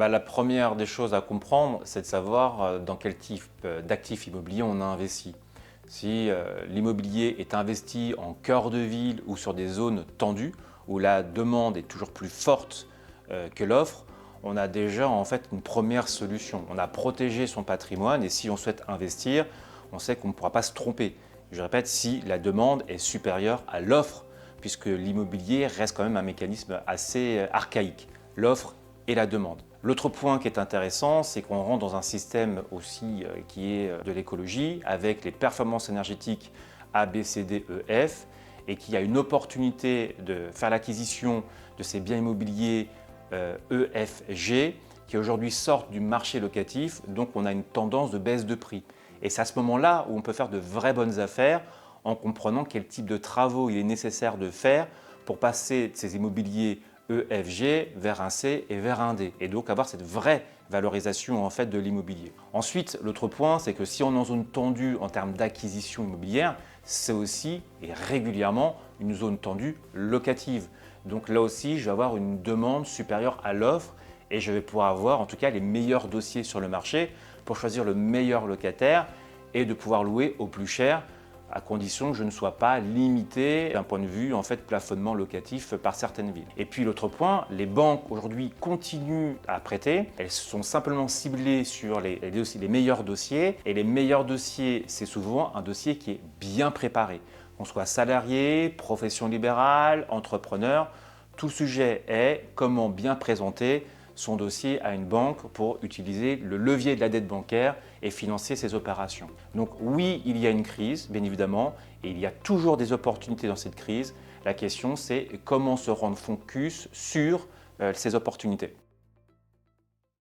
La première des choses à comprendre, c'est de savoir dans quel type d'actifs immobiliers on a investi. Si l'immobilier est investi en cœur de ville ou sur des zones tendues, où la demande est toujours plus forte que l'offre, on a déjà en fait une première solution. On a protégé son patrimoine et si on souhaite investir, on sait qu'on ne pourra pas se tromper. Je répète, si la demande est supérieure à l'offre, puisque l'immobilier reste quand même un mécanisme assez archaïque, l'offre et la demande. L'autre point qui est intéressant, c'est qu'on rentre dans un système aussi qui est de l'écologie, avec les performances énergétiques A, B, C, D, E, F, et qui a une opportunité de faire l'acquisition de ces biens immobiliers E, F, G, qui aujourd'hui sortent du marché locatif, donc on a une tendance de baisse de prix. Et c'est à ce moment-là où on peut faire de vraies bonnes affaires en comprenant quel type de travaux il est nécessaire de faire pour passer de ces immobiliers EFG vers un C et vers un D, et donc avoir cette vraie valorisation en fait de l'immobilier. Ensuite, l'autre point, c'est que si on est en zone tendue en termes d'acquisition immobilière, c'est aussi et régulièrement une zone tendue locative. Donc là aussi, je vais avoir une demande supérieure à l'offre et je vais pouvoir avoir en tout cas les meilleurs dossiers sur le marché pour choisir le meilleur locataire et de pouvoir louer au plus cher, à condition que je ne sois pas limité d'un point de vue en fait plafonnement locatif par certaines villes. Et puis l'autre point, les banques aujourd'hui continuent à prêter, elles sont simplement ciblées sur les meilleurs dossiers, et les meilleurs dossiers, c'est souvent un dossier qui est bien préparé. Qu'on soit salarié, profession libérale, entrepreneur, tout sujet est comment bien présenter son dossier à une banque pour utiliser le levier de la dette bancaire et financer ses opérations. Donc oui, il y a une crise, bien évidemment, et il y a toujours des opportunités dans cette crise. La question, c'est comment se rendre focus sur ces opportunités.